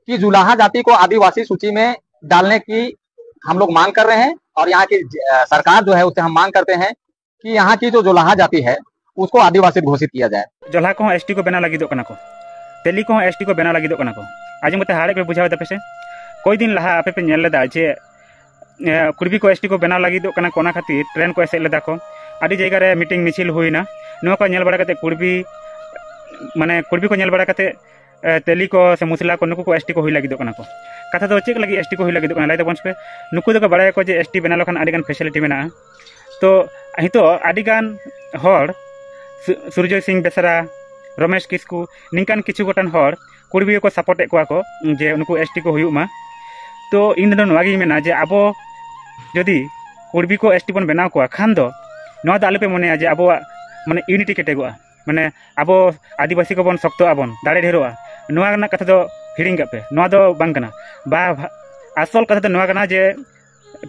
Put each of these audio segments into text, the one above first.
कि जुलाहा जाति को आदिवासी सूची में डालने की हम लोग मांग कर रहे हैं और यहाँ की सरकार जो है उससे हम मांग करते हैं कि यहाँ की जो जुलाहा जाति है उसको आदिवासी घोषित किया जाए। जोल्हा को एसटी को बना लगी को तेली को एसटी को बना लगी को आज मत हारे पे बुझाव पे से कोई दिन लहा आपे पे नेल लेदा जे कुर्बी को एसटी को बना लगी खातिर ट्रेन को एसे लेदा को आदि जगह रे मीटिंग मिছিল हुईना नो को नेल बड़ा करते कुर्बी माने कुर्बी को नेल बड़ा करते तेली को से मुसला को नुकु को एसटी को हुई लगी को कथा तो चेक लगी एसटी को हुई लगी लाई तो पे नुकु दो बड़ा को जे एसटी बना लखन आदिगान फैसिलिटी मेना तो हितो आदिगान हर सूर्य सिंह बेसरा रमेश किस्कू निकान किछु गोटान हर कुर्बी को सपोर्ट को जे उनको एसटी को हुयुमा तो इन दो नवागी मेना जे आबो जदि कुर्बी को एसटी बन बनाव को खान दो नवा द आलोपे मने जे आबो माने यूनिटी केटेगोआ माने आबो आदिवासी को बन शक्तो आबन दाड़े ढेरोआ नवा ना कथा दो हिडिंग पे नवा दो बांगना बा आसल कथा दो नवा कना जे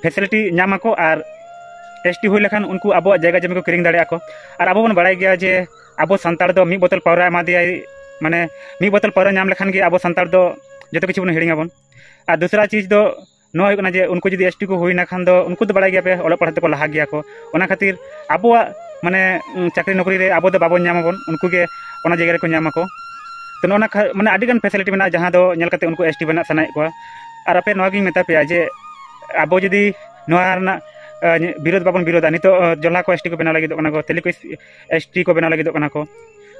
फैसिलिटी नामा को आर एसटी हुई लेखान उनको आबो जगह जमी को किरिंग दाड़े को आर आबो बन बड़ाय गया जे आबो संतार दो मी बोतल पावरा एमा दिया माने मी बोतल पावरा नाम लेखान के आबो संतार दो जतो किछु बन हिडिंग आबन और दूसरा चीज दो नवा हुई जे उनको जदि एसटी को हुई ना खान दो उनको तो बड़ाय गया पे ओला पढ़ाते को लहा गया को ओना खातिर आबो माने चाकरी नौकरी रे आबो दो बाबो नामबन उनको के ओना जगह रे को नामा को तो नोना माने आदिगान फैसिलिटी मेना जहां दो नेल करते उनको एसटी बना सनाय को और आपे नवा गी मेता पे जे आबो जदि नवा ना विरोध बाबन विरोधा नितो जोल्हा को एसटी को बना लगी को तेली को एसटी को बना लगी को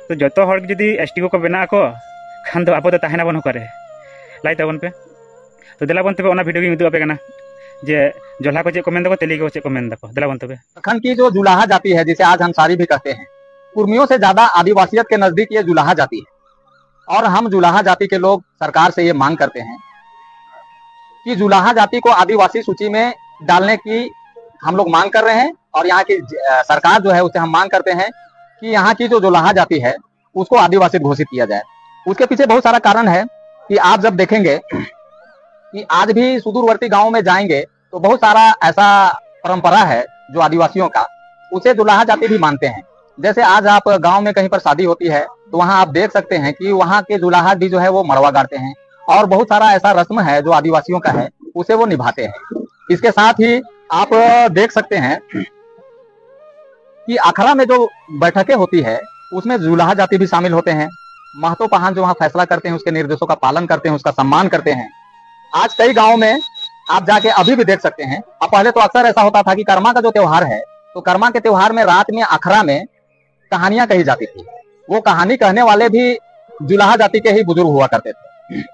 तो जतो हर जदि एसटी को बना को खान दो आबो दो ताहेना बन करे लाई तबन पे तो देलाबन तबे ओना वीडियो गी उदु आपे कना जे जोल्हा को चे को मेन दको तेली को चे को मेन दको देलाबन तबे अखन की जो जुलाहा जाति है जिसे आज अंसारी भी कहते हैं, कुर्मियों से ज्यादा आदिवासियत के नजदीक ये जुलाहा जाति है और हम जुलाहा जाति के लोग सरकार से ये मांग करते हैं कि जुलाहा जाति को आदिवासी सूची में डालने की हम लोग मांग कर रहे हैं और यहाँ की सरकार जो है उससे हम मांग करते हैं कि यहाँ की जो जुलाहा जाति है उसको आदिवासी घोषित किया जाए। उसके पीछे बहुत सारा कारण है कि आप जब देखेंगे कि आज भी सुदूरवर्ती गांव में जाएंगे तो बहुत सारा ऐसा परंपरा है जो आदिवासियों का, उसे जुलाहा जाति भी मानते हैं। जैसे आज आप गांव में कहीं पर शादी होती है तो वहां आप देख सकते हैं कि वहां के जुलाहा भी जो है वो मड़वा गाड़ते हैं और बहुत सारा ऐसा रस्म है जो आदिवासियों का है उसे वो निभाते हैं। इसके साथ ही आप देख सकते हैं कि अखड़ा में जो बैठकें होती है उसमें जुलाहा जाति भी शामिल होते हैं। महतो पहान जो वहां फैसला करते हैं उसके निर्देशों का पालन करते हैं, उसका सम्मान करते हैं। आज कई गांव में आप जाके अभी भी देख सकते हैं। अब पहले तो अक्सर ऐसा होता था कि कर्मा का जो त्योहार है तो कर्मा के त्योहार में रात में अखड़ा में कहानियां कही जाती थी। वो कहानी कहने वाले भी जुलाहा जाति के ही बुजुर्ग हुआ करते थे।